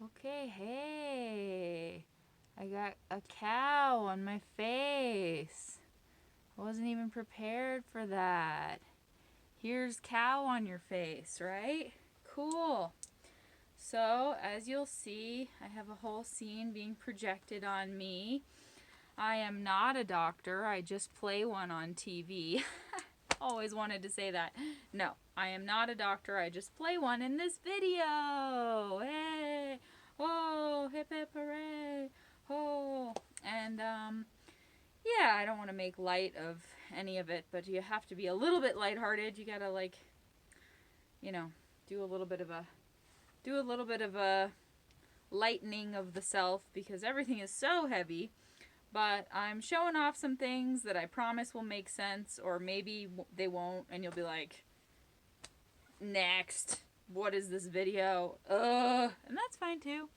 Okay, hey. I got a cow on my face. I wasn't even prepared for that. Here's cow on your face, right? Cool. So, as you'll see, I have a whole scene being projected on me. I am not a doctor. I just play one on TV. Always wanted to say that. No, I am not a doctor. I just play one in this video. Hey! Oh, hip hip hooray! Oh, and yeah, I don't want to make light of any of it, but you have to be a little bit lighthearted. You gotta you know, do a little bit of a lightening of the self because everything is so heavy. But I'm showing off some things that I promise will make sense, or maybe they won't, and you'll be like, next, what is this video? And that's fine too,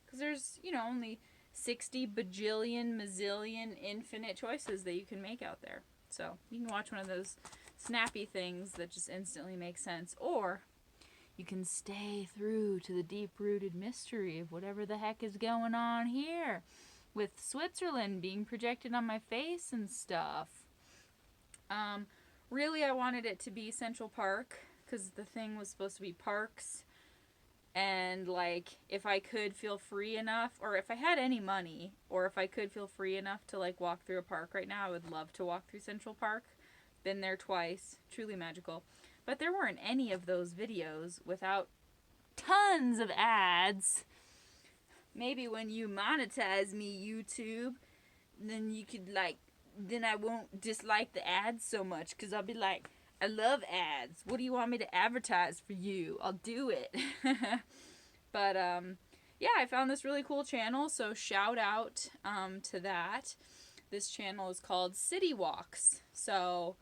because there's, only 60 bajillion, mazillion, infinite choices that you can make out there. So you can watch one of those snappy things that just instantly make sense, or you can stay through to the deep-rooted mystery of whatever the heck is going on here with Switzerland being projected on my face and stuff. Really, I wanted it to be Central Park because the thing was supposed to be parks, and if I could feel free enough, or if I had any money, or if I could feel free enough to walk through a park right now, I would love to walk through Central Park. Been there twice, truly magical. But there weren't any of those videos without tons of ads. Maybe when you monetize me, YouTube, then you could then I won't dislike the ads so much because I'll be like, I love ads. What do you want me to advertise for you? I'll do it. But yeah, I found this really cool channel, so shout out to that. This channel is called City Walks. So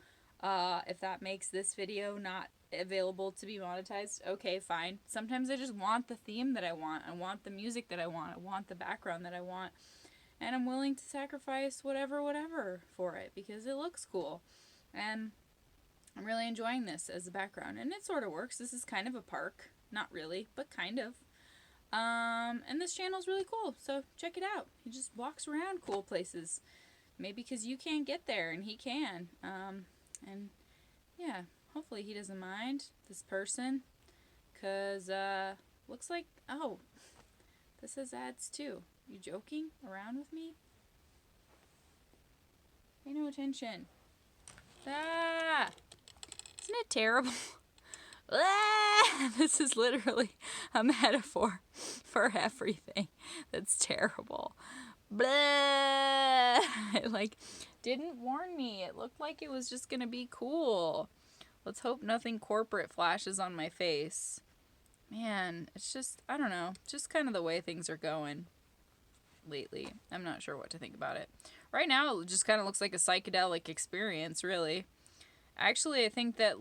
if that makes this video not available to be monetized, okay, fine. Sometimes I just want the theme that I want. I want the music that I want the background that I want. And I'm willing to sacrifice whatever for it because it looks cool. And I'm really enjoying this as a background. And it sort of works. This is kind of a park. Not really, but kind of. And this channel is really cool. So check it out. He just walks around cool places. Maybe because you can't get there and he can. And yeah, hopefully he doesn't mind, this person. Because looks like, oh, this has ads too. You joking around with me? Pay no attention. Ah! Isn't it terrible? This is literally a metaphor for everything. That's terrible. Blah! It didn't warn me. It looked like it was just gonna be cool. Let's hope nothing corporate flashes on my face. Man, it's just, I don't know, just kind of the way things are going lately. I'm not sure what to think about it. Right now, it just kind of looks like a psychedelic experience, really. Actually, I think that,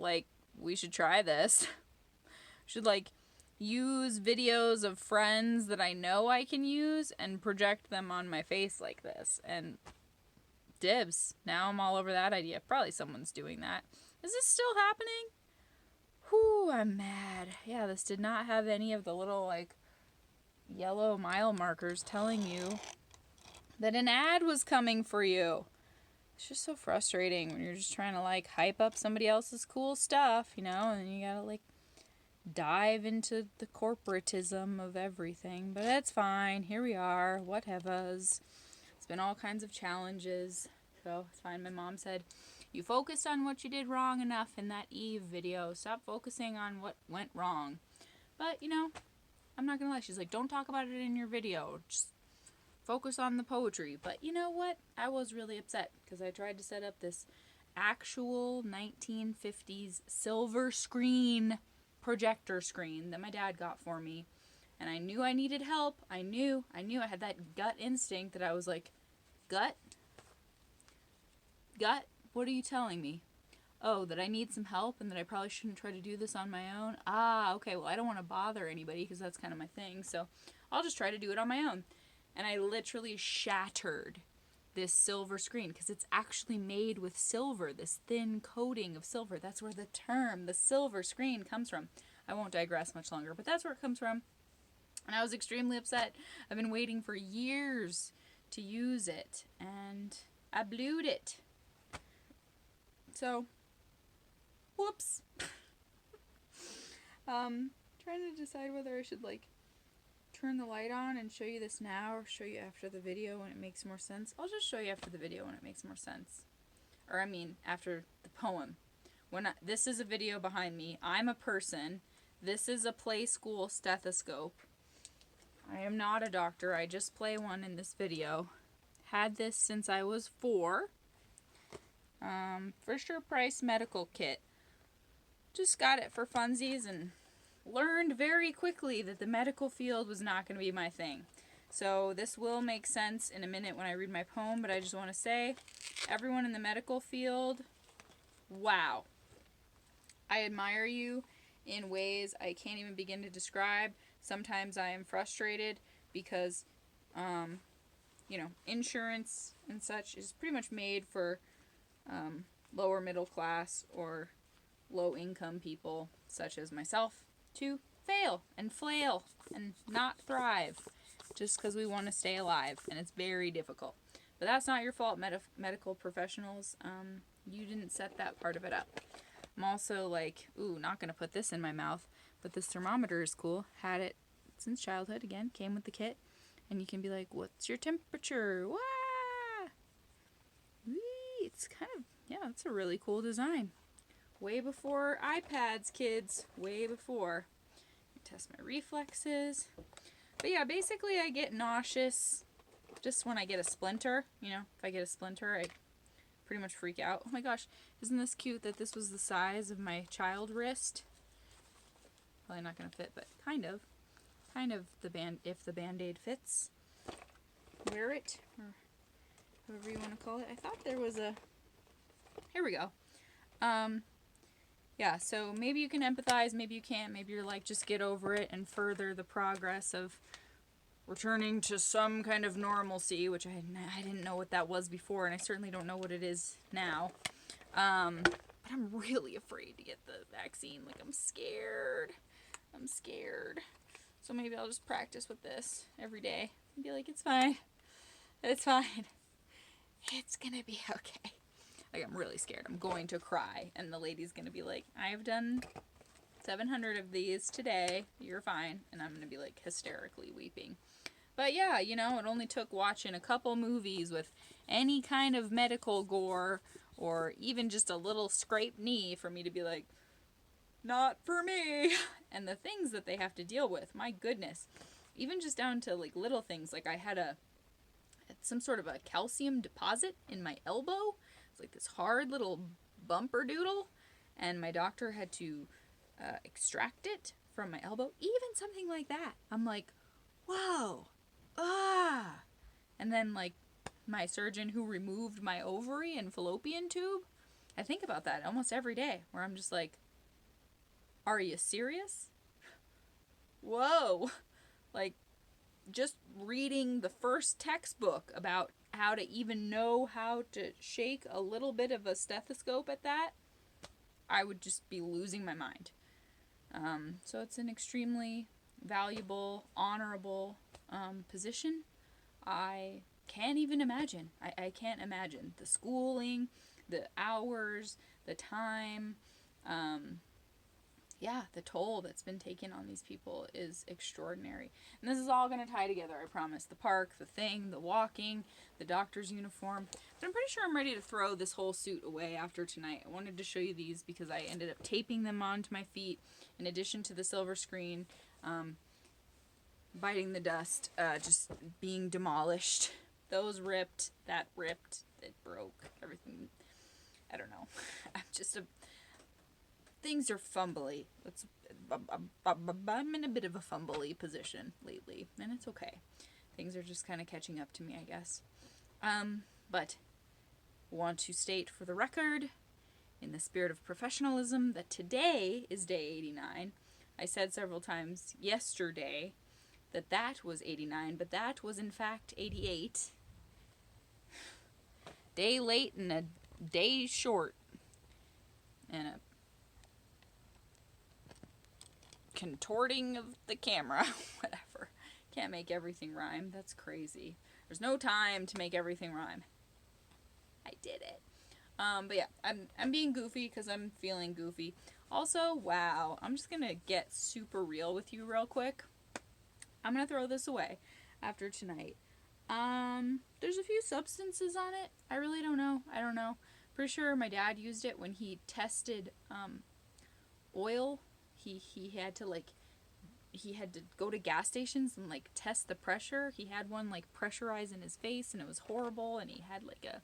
we should try this. Should, use videos of friends that I know I can use and project them on my face like this. And dibs. Now I'm all over that idea. Probably someone's doing that. Is this still happening? Whew, I'm mad. Yeah, this did not have any of the little, yellow mile markers telling you that an ad was coming for you. It's just so frustrating when you're just trying to, hype up somebody else's cool stuff, and you gotta, dive into the corporatism of everything. But that's fine. Here we are. Whatevers. It's been all kinds of challenges. So it's fine. My mom said, you focused on what you did wrong enough in that Eve video. Stop focusing on what went wrong. But, I'm not gonna lie. She's like, don't talk about it in your video. Just focus on the poetry. But you know what? I was really upset because I tried to set up this actual 1950s silver screen projector screen that my dad got for me. And I knew I needed help. I knew I had that gut instinct that I was like, gut? What are you telling me? Oh, that I need some help and that I probably shouldn't try to do this on my own? Ah, okay, well, I don't want to bother anybody because that's kind of my thing, so I'll just try to do it on my own. And I literally shattered this silver screen because it's actually made with silver, this thin coating of silver. That's where the term, the silver screen, comes from. I won't digress much longer, but that's where it comes from. And I was extremely upset. I've been waiting for years to use it, and I blewed it. So, whoops. Trying to decide whether I should, like, turn the light on and show you this now or show you after the video when it makes more sense. I'll just show you after the video when it makes more sense. Or, I mean, after the poem. This is a video behind me. I'm a person. This is a play school stethoscope. I am not a doctor. I just play one in this video. Had this since I was 4. Fisher Price medical kit. Just got it for funsies and learned very quickly that the medical field was not going to be my thing. So this will make sense in a minute when I read my poem, but I just want to say, everyone in the medical field, wow. I admire you in ways I can't even begin to describe. Sometimes I am frustrated because, insurance and such is pretty much made for lower middle class or low income people, such as myself, to fail and flail and not thrive just because we want to stay alive, and it's very difficult. But that's not your fault, medical professionals. You didn't set that part of it up. I'm also like, not going to put this in my mouth, but this thermometer is cool. Had it since childhood, again, came with the kit. And you can be like, what's your temperature? Wah! Whee! It's kind of, it's a really cool design. Way before iPads, kids. Way before. Test my reflexes. But yeah, basically I get nauseous just when I get a splinter. If I get a splinter, I pretty much freak out. Oh my gosh, isn't this cute that this was the size of my child wrist? Probably not going to fit, but kind of. If the Band-Aid fits. Wear it, or however you want to call it. I thought there was a... Here we go. So maybe you can empathize, maybe you can't. Maybe you're like, just get over it and further the progress of returning to some kind of normalcy, which I didn't know what that was before, and I certainly don't know what it is now. But I'm really afraid to get the vaccine. Like, I'm scared. So maybe I'll just practice with this every day and be like, it's fine. It's fine. It's gonna be okay. Like, I'm really scared. I'm going to cry, and the lady's gonna be like, I've done 700 of these today. You're fine. And I'm gonna be like hysterically weeping. But yeah, it only took watching a couple movies with any kind of medical gore or even just a little scraped knee for me to be like, not for me. And the things that they have to deal with, my goodness. Even just down to like little things, like I had some sort of a calcium deposit in my elbow. It's like this hard little bumper doodle, and my doctor had to extract it from my elbow. Even something like that, I'm like, whoa, and then like my surgeon who removed my ovary and fallopian tube, I think about that almost every day, where I'm just like, are you serious? Whoa. Like, just reading the first textbook about how to even know how to shake a little bit of a stethoscope at that, I would just be losing my mind. So it's an extremely valuable, honorable position. I can't even imagine. I can't imagine the schooling, the hours, the time. The toll that's been taken on these people is extraordinary. And this is all going to tie together, I promise. The park, the thing, the walking, the doctor's uniform. But I'm pretty sure I'm ready to throw this whole suit away after tonight. I wanted to show you these because I ended up taping them onto my feet in addition to the silver screen, biting the dust, just being demolished. Those ripped, that ripped, it broke, everything. I don't know. I'm just things are fumbly. I'm in a bit of a fumbly position lately, and it's okay. Things are just kind of catching up to me, I guess. But want to state for the record, in the spirit of professionalism, that today is day 89. I said several times yesterday that was 89, but that was in fact 88. Day late and a day short. And a contorting of the camera, whatever. can't make everything rhyme. That's crazy. There's no time to make everything rhyme. I did it. But yeah, I'm being goofy because I'm feeling goofy. Also, wow, I'm just gonna get super real with you real quick. I'm gonna throw this away after tonight. There's a few substances on it. I really don't know. I don't know. Pretty sure my dad used it when he tested oil. He had to go to gas stations and like test the pressure. He had one like pressurized in his face and it was horrible, and he had like a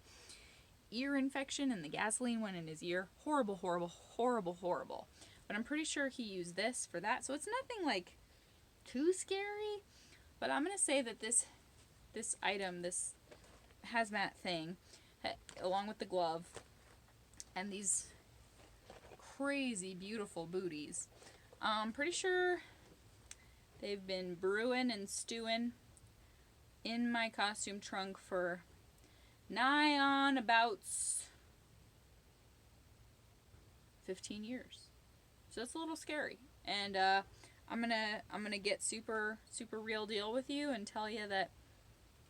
ear infection and the gasoline went in his ear. Horrible, horrible, horrible, horrible. But I'm pretty sure he used this for that. So it's nothing like too scary. But I'm gonna say that this item, this hazmat thing, along with the glove and these crazy beautiful booties, I'm pretty sure they've been brewing and stewing in my costume trunk for nigh on about 15 years. So it's a little scary. And I'm gonna get super real deal with you and tell you that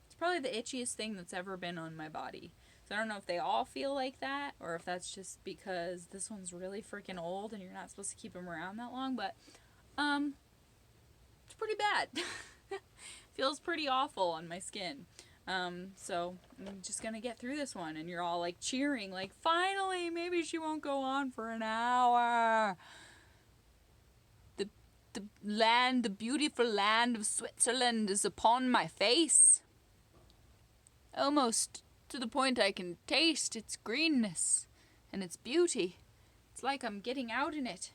it's probably the itchiest thing that's ever been on my body. So I don't know if they all feel like that, or if that's just because this one's really freaking old and you're not supposed to keep them around that long, but it's pretty bad. Feels pretty awful on my skin. So I'm just gonna get through this one, and you're all like cheering, like, finally, maybe she won't go on for an hour. The beautiful land of Switzerland is upon my face. Almost to the point I can taste its greenness and its beauty. It's like I'm getting out in it.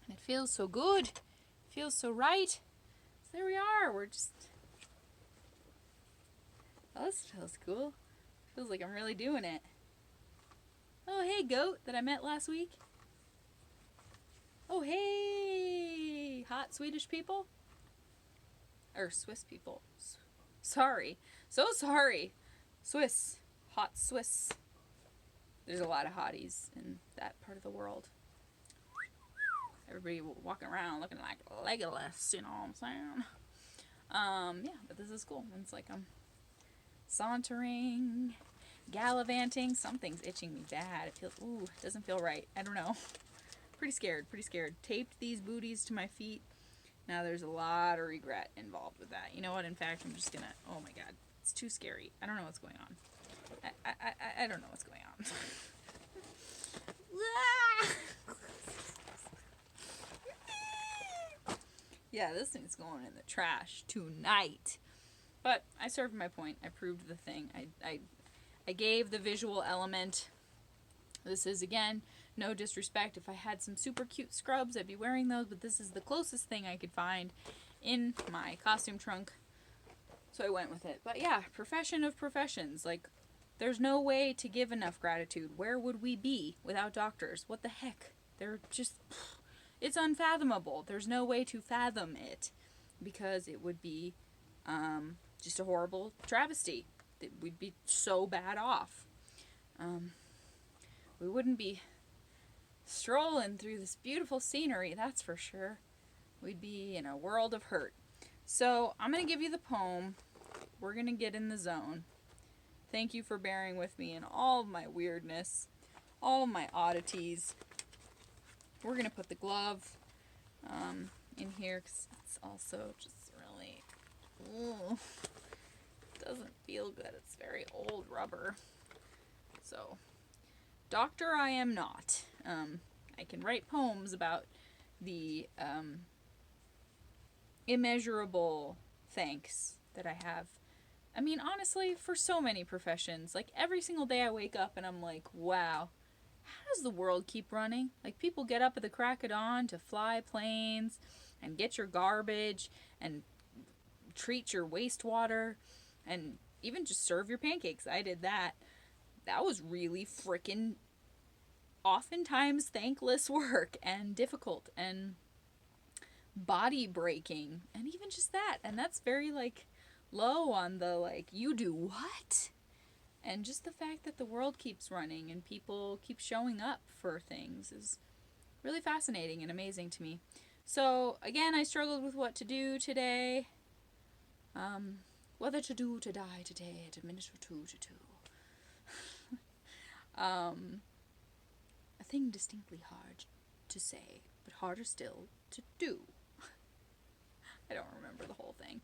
And it feels so good. It feels so right. So there we are. We're just... Oh, this feels cool. Feels like I'm really doing it. Oh, hey, goat that I met last week. Oh, hey, hot Swedish people. Or Swiss people. Sorry. So sorry. Swiss. Hot Swiss. There's a lot of hotties in that part of the world. Everybody walking around looking like Legolas, you know what I'm saying? Yeah, but this is cool. It's like I'm sauntering, gallivanting. Something's itching me bad. It doesn't feel right. I don't know. Pretty scared. Taped these booties to my feet. Now there's a lot of regret involved with that. You know what? In fact, I'm just gonna... Oh my god. It's too scary. I don't know what's going on. I don't know what's going on. Yeah, this thing's going in the trash tonight. But I served my point. I proved the thing. I gave the visual element. This is, again, no disrespect. If I had some super cute scrubs, I'd be wearing those, but this is the closest thing I could find in my costume trunk. So I went with it. But yeah, profession of professions. Like, there's no way to give enough gratitude. Where would we be without doctors? What the heck? They're just... It's unfathomable. There's no way to fathom it. Because it would be just a horrible travesty. We'd be so bad off. We wouldn't be strolling through this beautiful scenery, that's for sure. We'd be in a world of hurt. So, I'm going to give you the poem. We're going to get in the zone. Thank you for bearing with me in all of my weirdness, all of my oddities. We're going to put the glove in here because it's also just really... doesn't feel good. It's very old rubber. So... Doctor I am not. I can write poems about the immeasurable thanks that I have. I mean, honestly, for so many professions. Like, every single day I wake up and I'm like, wow, how does the world keep running? Like, people get up at the crack of dawn to fly planes and get your garbage and treat your wastewater and even just serve your pancakes. I did that. That was really freaking oftentimes thankless work and difficult and body breaking and even just that. And that's very like low on the like, you do what? And just the fact that the world keeps running and people keep showing up for things is really fascinating and amazing to me. So again, I struggled with what to do today. Whether to do to die today at a minute or two to do. A thing distinctly hard to say, but harder still to do. I don't remember the whole thing.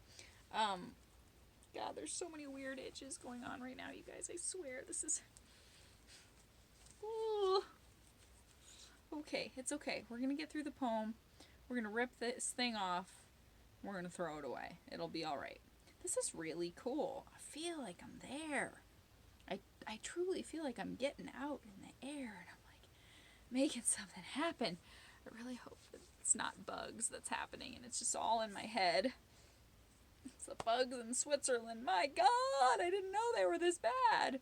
God, there's so many weird itches going on right now, you guys. I swear, this is... Ooh. Okay, it's okay. We're gonna get through the poem. We're gonna rip this thing off. We're gonna throw it away. It'll be alright. This is really cool. I feel like I'm there. I truly feel like I'm getting out in the air and I'm like making something happen. I really hope that it's not bugs that's happening and it's just all in my head. It's the bugs in Switzerland. My God, I didn't know they were this bad.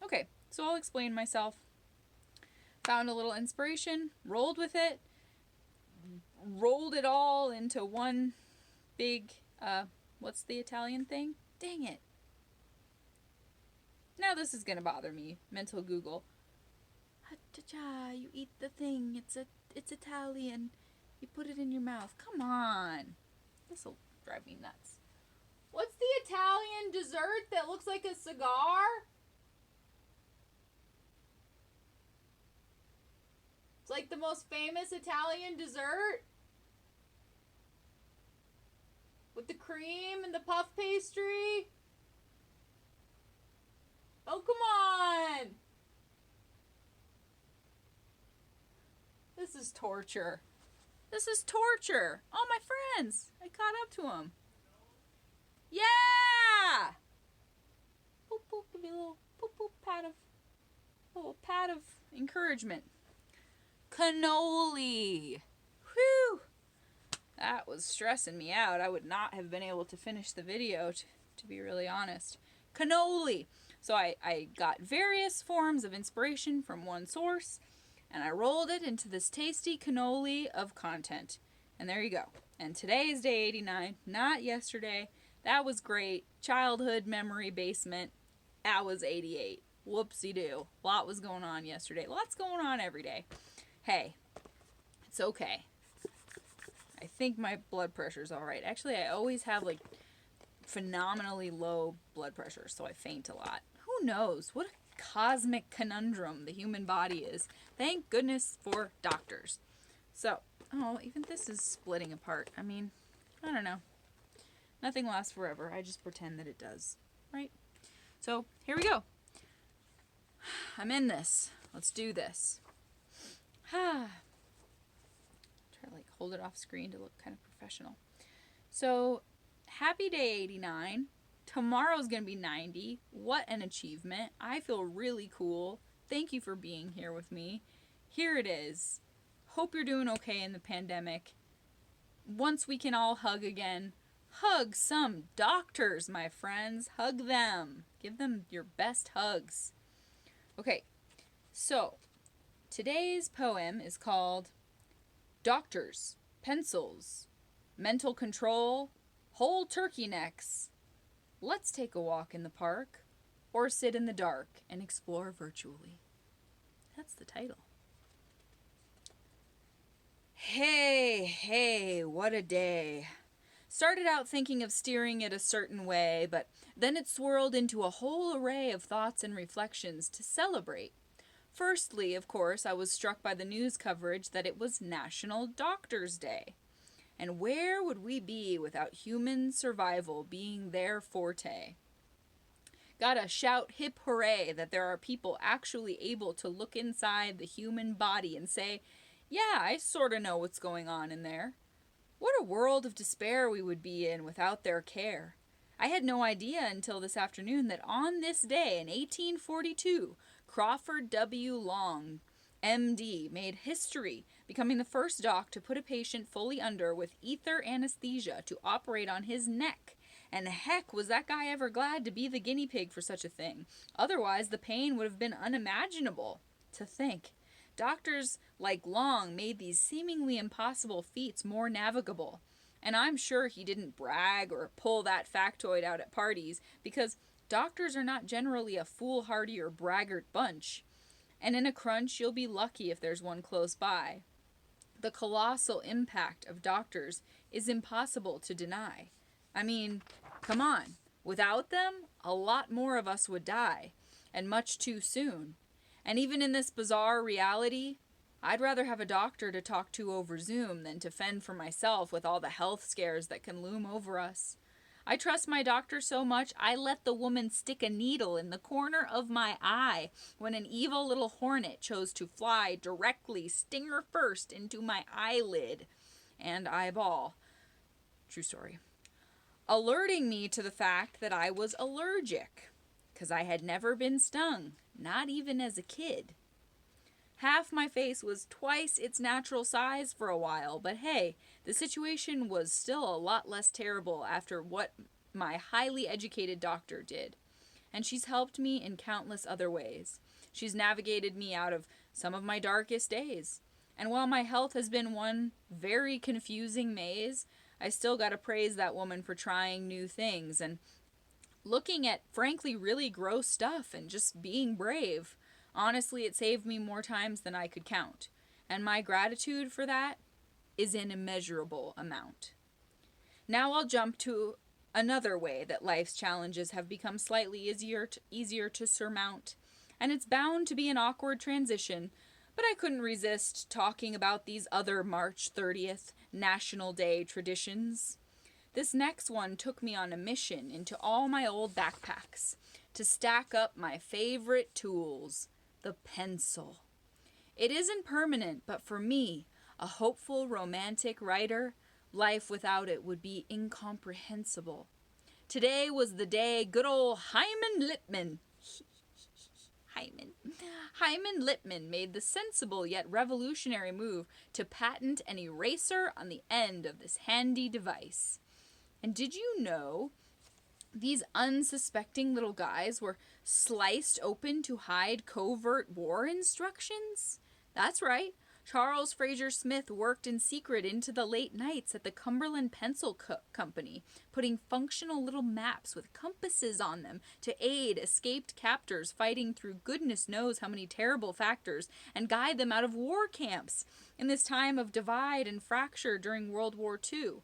Okay, so I'll explain myself. Found a little inspiration, rolled with it, rolled it all into one big, what's the Italian thing? Dang it. Now this is gonna bother me. Mental Google. Ha-cha-cha, you eat the thing. It's Italian. You put it in your mouth. Come on. This'll drive me nuts. What's the Italian dessert that looks like a cigar? It's like the most famous Italian dessert. With the cream and the puff pastry. Oh, come on! This is torture. This is torture. Oh, my friends. I caught up to them. Yeah! Boop, boop. Give me a little boop, boop, little pat of encouragement. Cannoli. Whew. That was stressing me out. I would not have been able to finish the video, to be really honest. Cannoli. So I got various forms of inspiration from one source, and I rolled it into this tasty cannoli of content. And there you go. And today is day 89, not yesterday. That was great. Childhood memory basement. That was 88. Whoopsie-doo. A lot was going on yesterday. Lots going on every day. Hey, it's okay. I think my blood pressure's alright. Actually, I always have, like, phenomenally low blood pressure, so I faint a lot. Who knows? What a cosmic conundrum the human body is. Thank goodness for doctors. So, oh, even this is splitting apart. I mean, I don't know. Nothing lasts forever. I just pretend that it does. Right? So, here we go. I'm in this. Let's do this. Try to, like, hold it off screen to look kind of professional. So, happy day 89. Tomorrow's going to be 90. What an achievement. I feel really cool. Thank you for being here with me. Here it is. Hope you're doing okay in the pandemic. Once we can all hug again, hug some doctors, my friends. Hug them. Give them your best hugs. Okay, so today's poem is called Doctors, Pencils, Mental Control, Whole Turkey Necks. Let's take a walk in the park or sit in the dark and explore virtually. That's the title. Hey, what a day. Started out thinking of steering it a certain way, but then it swirled into a whole array of thoughts and reflections to celebrate. Firstly, of course, I was struck by the news coverage that it was National Doctors' Day. And where would we be without human survival being their forte? Gotta shout hip hooray that there are people actually able to look inside the human body and say, yeah, I sorta know what's going on in there. What a world of despair we would be in without their care. I had no idea until this afternoon that on this day in 1842, Crawford W. Long, MD, made history, becoming the first doc to put a patient fully under with ether anesthesia to operate on his neck. And heck, was that guy ever glad to be the guinea pig for such a thing. Otherwise, the pain would have been unimaginable. To think. Doctors like Long made these seemingly impossible feats more navigable. And I'm sure he didn't brag or pull that factoid out at parties, because doctors are not generally a foolhardy or braggart bunch. And in a crunch, you'll be lucky if there's one close by. The colossal impact of doctors is impossible to deny. I mean, Come on. Without them, a lot more of us would die, and much too soon. And even in this bizarre reality, I'd rather have a doctor to talk to over Zoom than to fend for myself with all the health scares that can loom over us. I trust my doctor so much, I let the woman stick a needle in the corner of my eye when an evil little hornet chose to fly directly, stinger first, into my eyelid and eyeball. True story. Alerting me to the fact that I was allergic, because I had never been stung, not even as a kid. Half my face was twice its natural size for a while, but hey, the situation was still a lot less terrible after what my highly educated doctor did. And she's helped me in countless other ways. She's navigated me out of some of my darkest days. And while my health has been one very confusing maze, I still gotta praise that woman for trying new things and looking at, frankly, really gross stuff and just being brave. Honestly, it saved me more times than I could count, and my gratitude for that is an immeasurable amount. Now I'll jump to another way that life's challenges have become slightly easier to surmount, and it's bound to be an awkward transition, but I couldn't resist talking about these other March 30th National Day traditions. This next one took me on a mission into all my old backpacks to stack up my favorite tools. The pencil. It isn't permanent, but for me, a hopeful, romantic writer, life without it would be incomprehensible. Today was the day good old Hyman Lipman made the sensible yet revolutionary move to patent an eraser on the end of this handy device. And did you know these unsuspecting little guys were sliced open to hide covert war instructions? That's right. Charles Fraser Smith worked in secret into the late nights at the Cumberland Pencil Company, putting functional little maps with compasses on them to aid escaped captors fighting through goodness knows how many terrible factors and guide them out of war camps in this time of divide and fracture during World War II.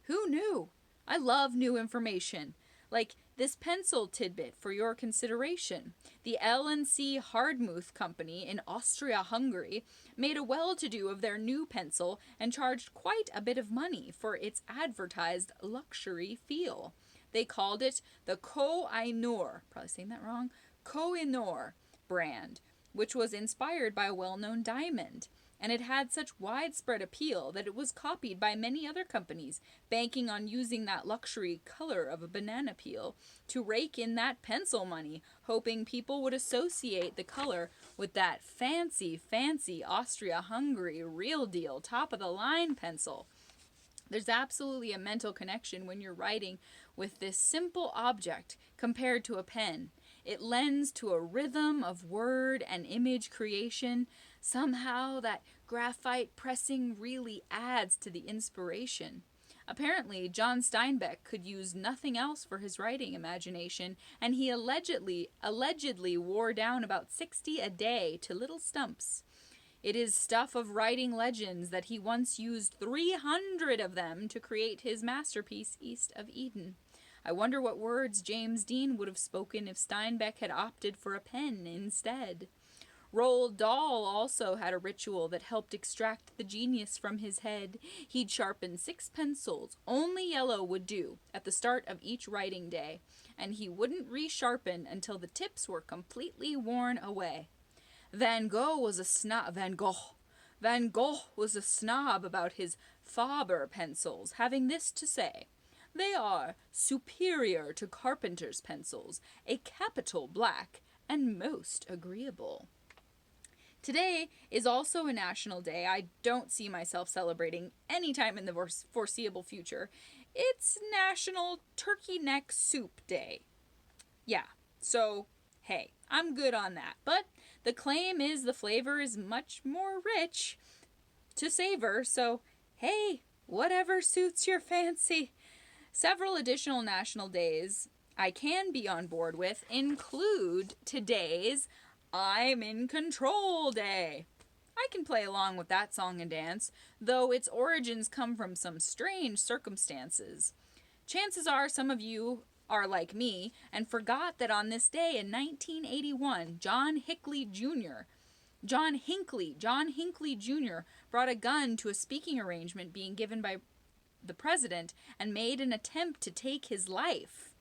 Who knew? I love new information. Like this pencil tidbit for your consideration. The L&C Hardmuth Company in Austria-Hungary made a well-to-do of their new pencil and charged quite a bit of money for its advertised luxury feel. They called it the Koh-i-Noor, probably saying that wrong, Koh-i-Noor brand, which was inspired by a well-known diamond. And it had such widespread appeal that it was copied by many other companies, banking on using that luxury color of a banana peel to rake in that pencil money, hoping people would associate the color with that fancy Austria-Hungary real deal, top-of-the-line pencil. There's absolutely a mental connection when you're writing with this simple object compared to a pen. It lends to a rhythm of word and image creation. Somehow that graphite pressing really adds to the inspiration. Apparently, John Steinbeck could use nothing else for his writing imagination, and he allegedly wore down about 60 a day to little stumps. It is stuff of writing legends that he once used 300 of them to create his masterpiece, East of Eden. I wonder what words James Dean would have spoken if Steinbeck had opted for a pen instead. Roald Dahl also had a ritual that helped extract the genius from his head. He'd sharpen 6 pencils, only yellow would do, at the start of each writing day, and he wouldn't resharpen until the tips were completely worn away. Van Gogh was a snob about his Faber pencils, having this to say: "They are superior to carpenter's pencils, a capital black, and most agreeable." Today is also a national day I don't see myself celebrating anytime in the foreseeable future. It's National Turkey Neck Soup Day. Yeah, so hey, I'm good on that. But the claim is the flavor is much more rich to savor, so hey, whatever suits your fancy. Several additional national days I can be on board with include today's I'm in Control Day. I can play along with that song and dance, though its origins come from some strange circumstances. Chances are some of you are like me and forgot that on this day in 1981, John Hinckley Jr. brought a gun to a speaking arrangement being given by the president and made an attempt to take his life.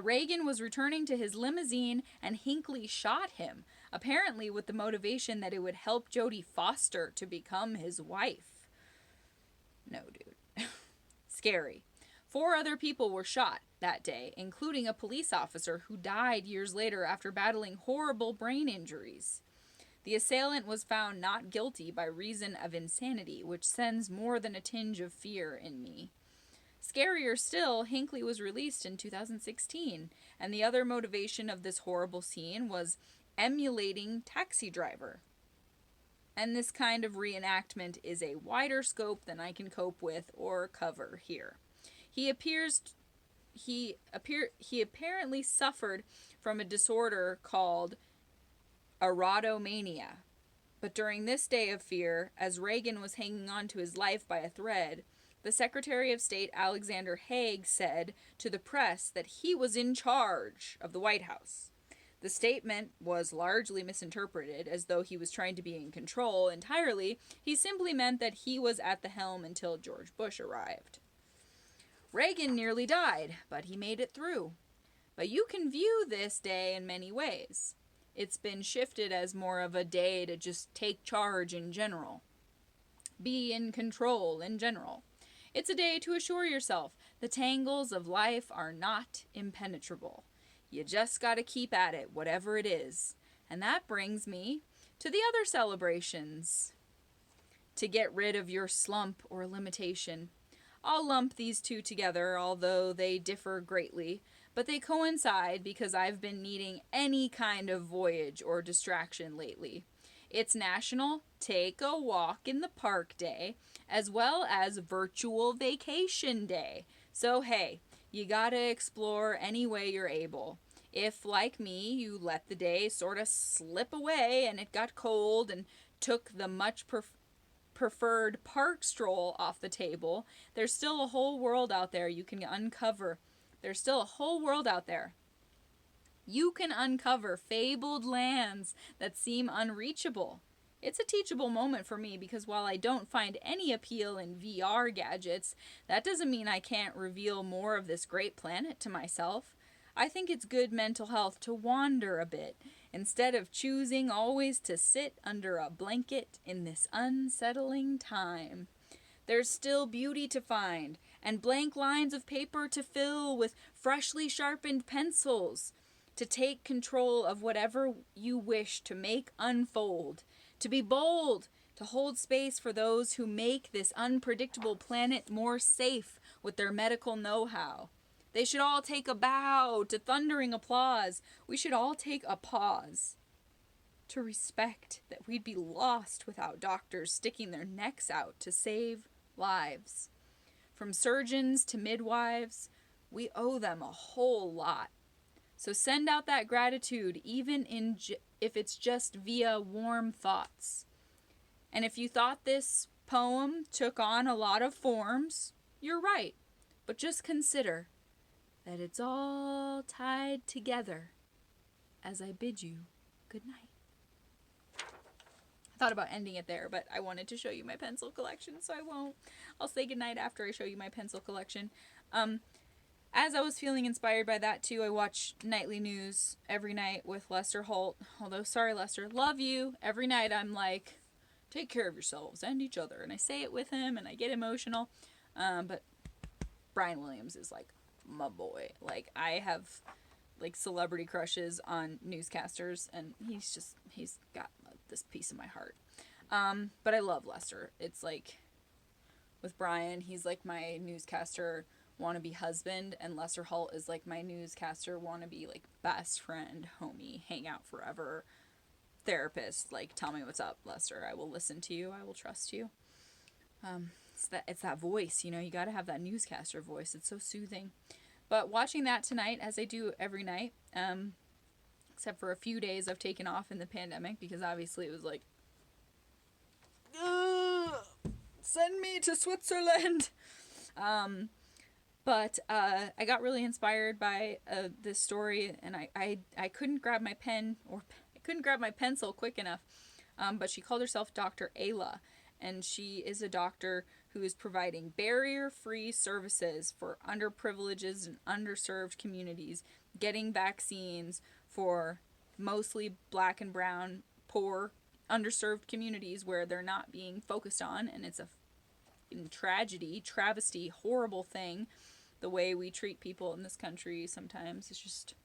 Reagan was returning to his limousine and Hinckley shot him, apparently with the motivation that it would help Jodie Foster to become his wife. No, dude. Scary. 4 other people were shot that day, including a police officer who died years later after battling horrible brain injuries. The assailant was found not guilty by reason of insanity, which sends more than a tinge of fear in me. Scarier still, Hinckley was released in 2016, and the other motivation of this horrible scene was emulating Taxi Driver. And this kind of reenactment is a wider scope than I can cope with or cover here. He apparently suffered from a disorder called erotomania. But during this day of fear, as Reagan was hanging on to his life by a thread, the Secretary of State Alexander Haig said to the press that he was in charge of the White House. The statement was largely misinterpreted as though he was trying to be in control entirely. He simply meant that he was at the helm until George Bush arrived. Reagan nearly died, but he made it through. But you can view this day in many ways. It's been shifted as more of a day to just take charge in general. Be in control in general. It's a day to assure yourself the tangles of life are not impenetrable. You just gotta keep at it, whatever it is. And that brings me to the other celebrations. To get rid of your slump or limitation. I'll lump these two together, although they differ greatly, but they coincide because I've been needing any kind of voyage or distraction lately. It's National Take a Walk in the Park Day, as well as Virtual Vacation Day. So hey, you gotta explore any way you're able. If, like me, you let the day sort of slip away and it got cold and took the much preferred park stroll off the table, there's still a whole world out there you can uncover. There's still a whole world out there. You can uncover fabled lands that seem unreachable. It's a teachable moment for me because while I don't find any appeal in VR gadgets, that doesn't mean I can't reveal more of this great planet to myself. I think it's good mental health to wander a bit, instead of choosing always to sit under a blanket in this unsettling time. There's still beauty to find, and blank lines of paper to fill with freshly sharpened pencils, to take control of whatever you wish to make unfold, to be bold, to hold space for those who make this unpredictable planet more safe with their medical know-how. They should all take a bow to thundering applause. We should all take a pause to respect that we'd be lost without doctors sticking their necks out to save lives. From surgeons to midwives, we owe them a whole lot. So send out that gratitude, even if it's just via warm thoughts. And if you thought this poem took on a lot of forms, you're right. But just consider that it's all tied together as I bid you good night. I thought about ending it there, but I wanted to show you my pencil collection, so I won't. I'll say goodnight after I show you my pencil collection. As I was feeling inspired by that too, I watch nightly news every night with Lester Holt. Although, sorry Lester, love you. Every night I'm like, take care of yourselves and each other. And I say it with him and I get emotional. But Brian Williams is like my boy. Like, I have like celebrity crushes on newscasters, and he's got this piece of my heart. But I love Lester. It's like with Brian, he's like my newscaster wannabe husband, and Lester Holt is like my newscaster wannabe like best friend, homie, hang out forever, therapist. Like, tell me what's up, Lester. I will listen to you. I will trust you. It's that voice, you know, you got to have that newscaster voice. It's so soothing. But watching that tonight, as I do every night, except for a few days I've taken off in the pandemic, because obviously it was like, send me to Switzerland. But I got really inspired by this story, and I couldn't grab my pen, or I couldn't grab my pencil quick enough. But she called herself Dr. Ayla, and she is a doctor who is providing barrier-free services for underprivileged and underserved communities, getting vaccines for mostly black and brown, poor, underserved communities where they're not being focused on, and it's a tragedy, travesty, horrible thing. The way we treat people in this country sometimes is just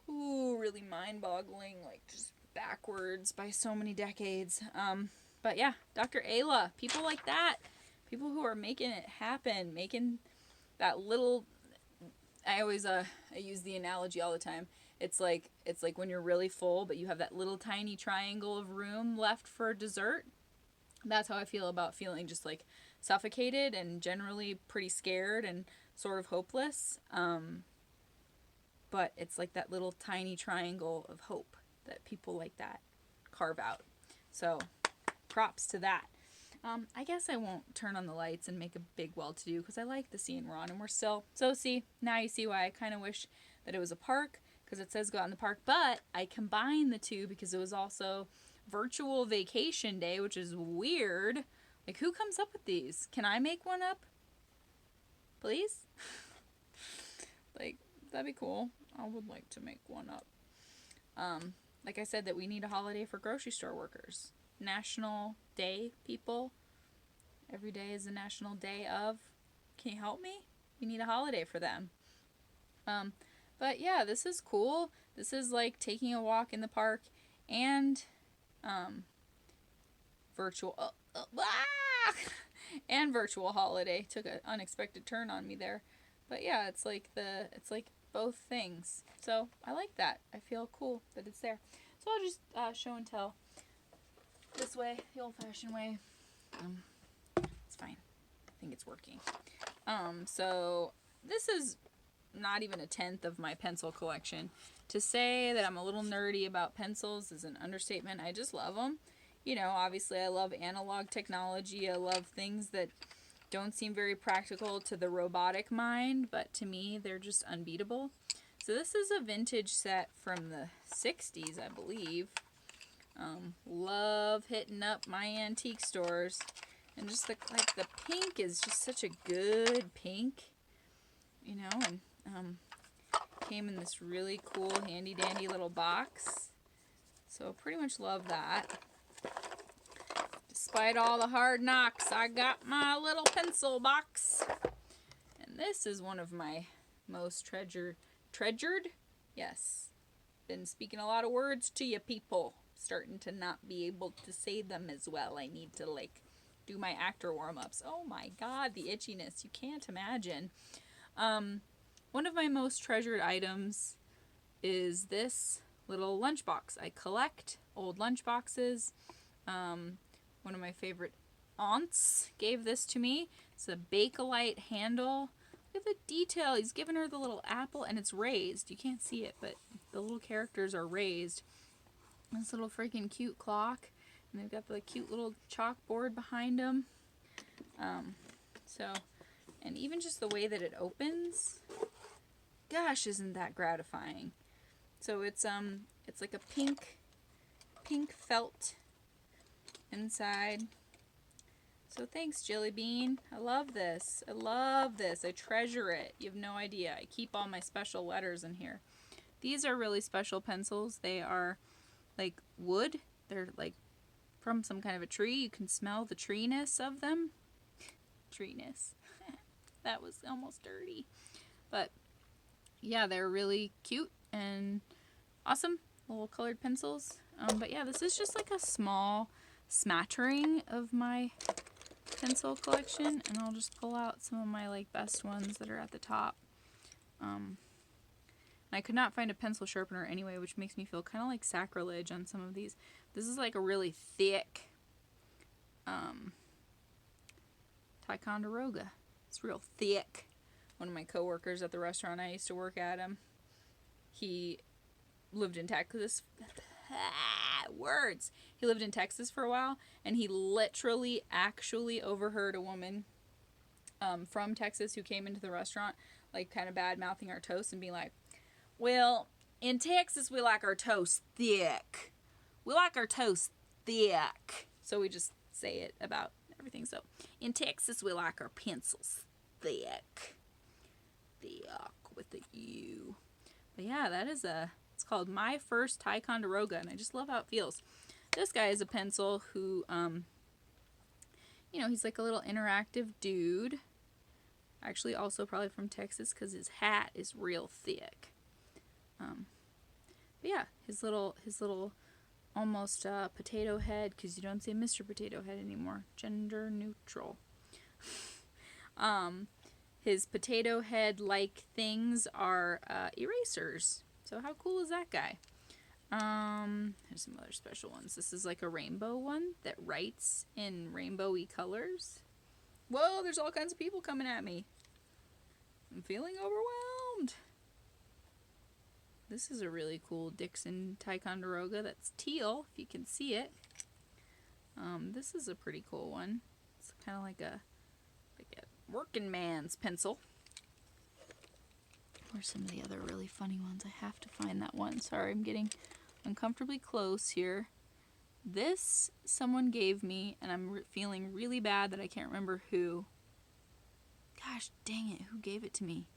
really mind-boggling, like just backwards by so many decades. But yeah, Dr. Ayla, people like that, people who are making it happen, making that little. I always I use the analogy all the time. It's like when you're really full, but you have that little tiny triangle of room left for dessert. That's how I feel about feeling just like suffocated and generally pretty scared and sort of hopeless. But it's like that little tiny triangle of hope that people like that carve out. So props to that. I guess I won't turn on the lights and make a big well-to-do because I like the scene we're on, and we're still. So see, now you see why I kind of wish that it was a park, because it says go out in the park, but I combined the two because it was also virtual vacation day, which is weird. Like, who comes up with these? Can I make one up? Please? Like, that'd be cool. I would like to make one up. Like I said, that we need a holiday for grocery store workers. National Day, people. Every day is a national day of. Can you help me? We need a holiday for them. But yeah, this is cool. This is like taking a walk in the park and virtual and virtual holiday. Took an unexpected turn on me there. But yeah, it's like both things. So I like that. I feel cool that it's there. So I'll just show and tell this way, the old-fashioned way. It's fine. I think it's working. So this is not even a tenth of my pencil collection. To say that I'm a little nerdy about pencils is an understatement. I just love them. You know, obviously I love analog technology. I love things that don't seem very practical to the robotic mind, but to me they're just unbeatable. So this is a vintage set from the 60s, I believe. Love hitting up my antique stores. And just the pink is just such a good pink, you know, and came in this really cool handy dandy little box. So pretty much love that. Despite all the hard knocks, I got my little pencil box. And this is one of my most treasured? Yes. Been speaking a lot of words to you people. Starting to not be able to say them as well. I need to do my actor warm-ups. Oh my god, the itchiness. You can't imagine. One of my most treasured items is this little lunchbox. I collect old lunchboxes. One of my favorite aunts gave this to me. It's a Bakelite handle. Look at the detail. He's given her the little apple, and it's raised. You can't see it, but the little characters are raised. This little freaking cute clock. And they've got the cute little chalkboard behind them. And even just the way that it opens. Gosh, isn't that gratifying? So it's like a pink felt inside. So thanks, Jelly Bean. I love this. I treasure it. You have no idea. I keep all my special letters in here. These are really special pencils. They are like wood. They're like from some kind of a tree. You can smell the treeness of them. Treeness. That was almost dirty. But yeah, they're really cute and awesome. Little colored pencils. But yeah, this is just like a small smattering of my pencil collection, and I'll just pull out some of my best ones that are at the top. I could not find a pencil sharpener anyway, which makes me feel kind of like sacrilege on some of these. This is like a really thick Ticonderoga. It's real thick. One of my coworkers at the restaurant I used to work at, he lived in Texas. He lived in Texas for a while, and he literally actually overheard a woman from Texas who came into the restaurant, like kind of bad mouthing our toast and being like, well, in Texas we like our toast thick. We like our toast thick. So we just say it about everything. So in Texas we like our pencils thick. Thick with the U. But yeah, that is it's called My First Ticonderoga, and I just love how it feels. This guy is a pencil who, you know, he's like a little interactive dude. Actually, also probably from Texas because his hat is real thick. But yeah, his little almost potato head, because you don't say Mr. Potato Head anymore. Gender neutral. His potato head like things are erasers. So how cool is that guy? There's some other special ones. This is like a rainbow one that writes in rainbowy colors. Whoa, there's all kinds of people coming at me. I'm feeling overwhelmed. This is a really cool Dixon Ticonderoga that's teal, if you can see it. This is a pretty cool one. It's kind of like a working man's pencil. Where's some of the other really funny ones? I have to find that one. Sorry, I'm getting uncomfortably close here. This someone gave me, and I'm feeling really bad that I can't remember who. Gosh dang it, who gave it to me?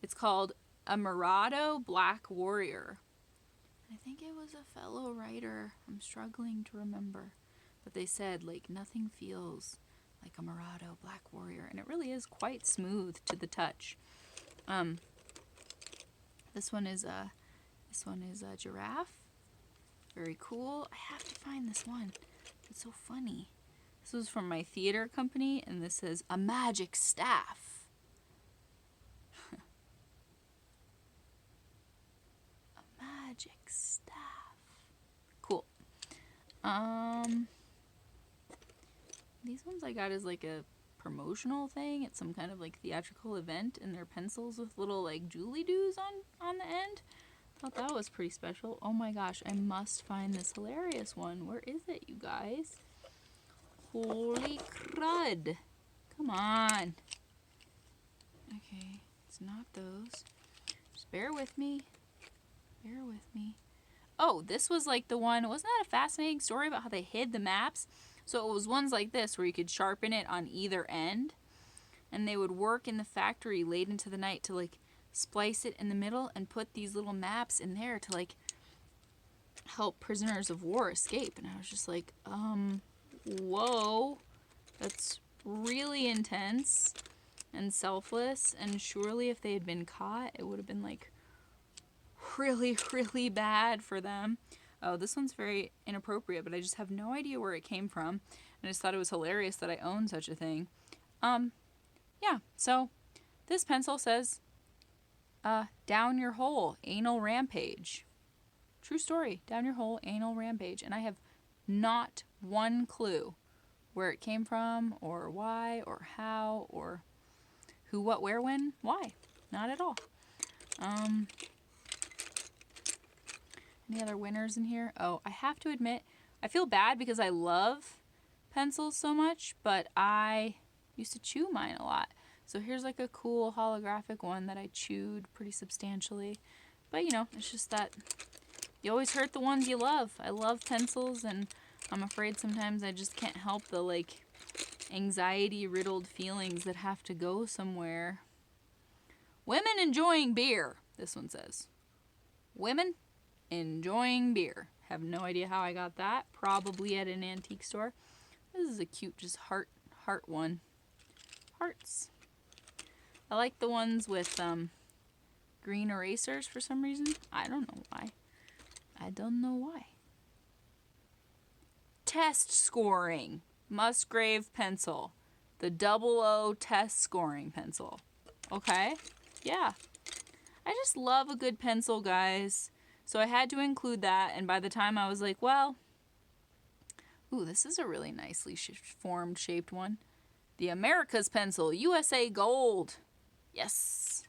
It's called A Murado Black Warrior. I think it was a fellow writer. I'm struggling to remember. But they said, like, nothing feels like a Murado Black Warrior. And it really is quite smooth to the touch. This one is a giraffe. Very cool. I have to find this one. It's so funny. This was from my theater company, and this says a magic staff. A magic staff. Cool. These ones I got as like a promotional thing at some kind of like theatrical event, and they're pencils with little like Julie doos on the end. Thought that was pretty special. Oh my gosh, I must find this hilarious one. Where is it, you guys? Holy crud. Come on. Okay, it's not those. Just bear with me. Bear with me. Oh, this was like the one, wasn't that a fascinating story about how they hid the maps? So it was ones like this where you could sharpen it on either end, and they would work in the factory late into the night to like splice it in the middle and put these little maps in there to like help prisoners of war escape. And I was just like, whoa, that's really intense and selfless, and surely if they had been caught, it would have been like really, really bad for them. Oh, this one's very inappropriate, but I just have no idea where it came from. And I just thought it was hilarious that I own such a thing. Yeah, so this pencil says, down your hole, anal rampage. True story, down your hole, anal rampage. And I have not one clue where it came from, or why, or how, or who, what, where, when, why. Not at all. Any other winners in here? Oh, I have to admit, I feel bad because I love pencils so much, but I used to chew mine a lot. So here's like a cool holographic one that I chewed pretty substantially. But you know, it's just that you always hurt the ones you love. I love pencils, and I'm afraid sometimes I just can't help the like anxiety-riddled feelings that have to go somewhere. Women enjoying beer, this one says. Women enjoying beer. Have no idea how I got that. Probably at an antique store. This is a cute, just heart one. Hearts. I like the ones with green erasers for some reason. I don't know why. I don't know why. Test scoring. Musgrave pencil. The 00 test scoring pencil. Okay? Yeah. I just love a good pencil, guys. So I had to include that, and by the time I was like, well, ooh, this is a really nicely formed, shaped one. The America's Pencil, USA Gold. Yes.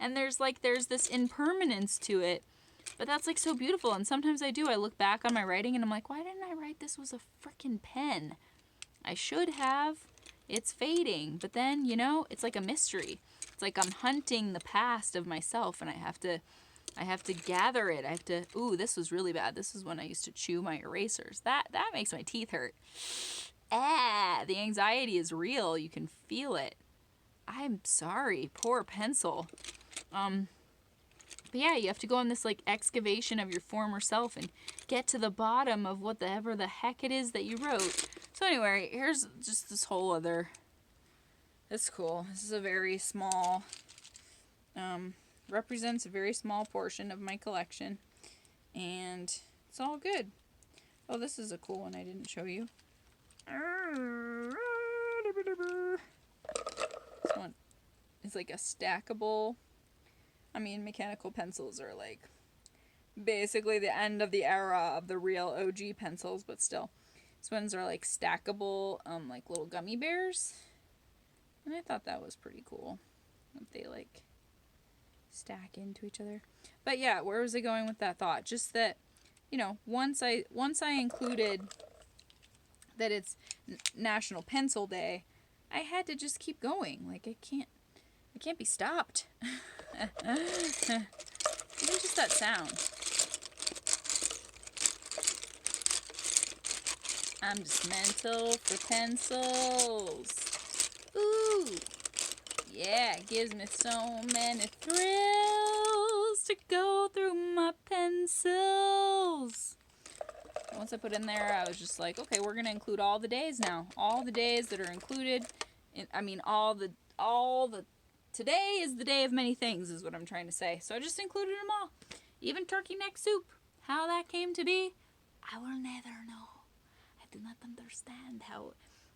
And there's this impermanence to it, but that's like so beautiful. And sometimes I look back on my writing and I'm like, why didn't I write this was a freaking pen? I should have. it's fading. But then, it's like a mystery. It's like I'm hunting the past of myself, and I have to gather it. I have to, ooh, this was really bad. This is when I used to chew my erasers. That makes my teeth hurt. The anxiety is real. You can feel it. I'm sorry. Poor pencil. But yeah, you have to go on this like excavation of your former self and get to the bottom of whatever the heck it is that you wrote. So anyway, here's just this whole other. It's cool. This is a very small, represents a very small portion of my collection, and it's all good. Oh, this is a cool one I didn't show you. This one is like a stackable. I mean, mechanical pencils are like basically the end of the era of the real OG pencils, but still. These ones are like stackable, like little gummy bears. And I thought that was pretty cool. That they like stack into each other. But yeah, where was I going with that thought? Just that, once I included that it's National Pencil Day, I had to just keep going. Like I can't be stopped. Even just that sound. I'm just mental for pencils. Ooh. Yeah, it gives me so many thrills to go through my pencils. Once I put in there, I was just like, okay, we're going to include all the days now. All the days that are included. All the today is the day of many things is what I'm trying to say. So I just included them all. Even turkey neck soup. How that came to be, I will never know. I do not understand how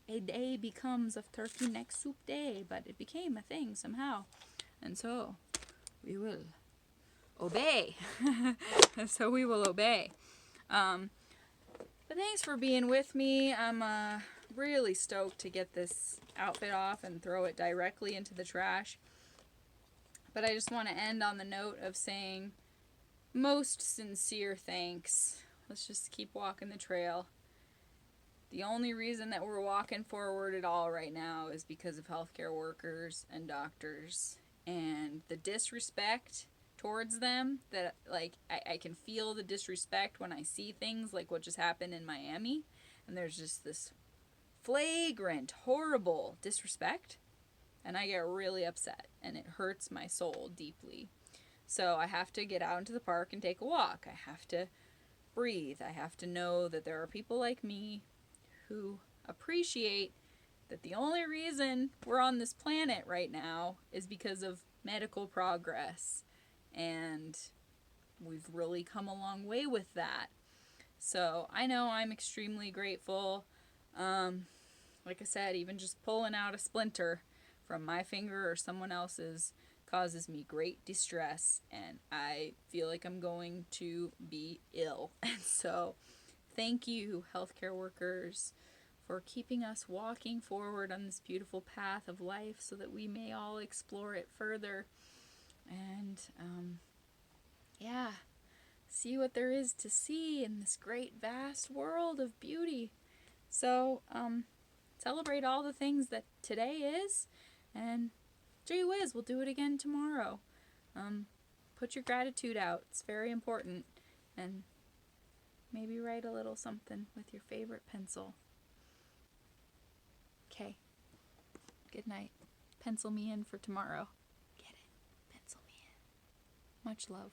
a day becomes a turkey neck soup day, but it became a thing somehow. And so we will obey. So we will obey. But thanks for being with me. I'm really stoked to get this outfit off and throw it directly into the trash. But I just want to end on the note of saying most sincere thanks. Let's just keep walking the trail. The only reason that we're walking forward at all right now is because of healthcare workers and doctors. And the disrespect towards them, that like I can feel the disrespect when I see things like what just happened in Miami. And there's just this flagrant, horrible disrespect. And I get really upset. And it hurts my soul deeply. So I have to get out into the park and take a walk. I have to breathe. I have to know that there are people like me who appreciate that the only reason we're on this planet right now is because of medical progress. And we've really come a long way with that. So I know I'm extremely grateful. Like I said, even just pulling out a splinter from my finger or someone else's causes me great distress, and I feel like I'm going to be ill. And so thank you, healthcare workers, for keeping us walking forward on this beautiful path of life so that we may all explore it further and see what there is to see in this great vast world of beauty. So celebrate all the things that today is, and gee whiz, we'll do it again tomorrow. Put your gratitude out. It's very important. And maybe write a little something with your favorite pencil. Okay. Good night. Pencil me in for tomorrow. Get it? Pencil me in. Much love.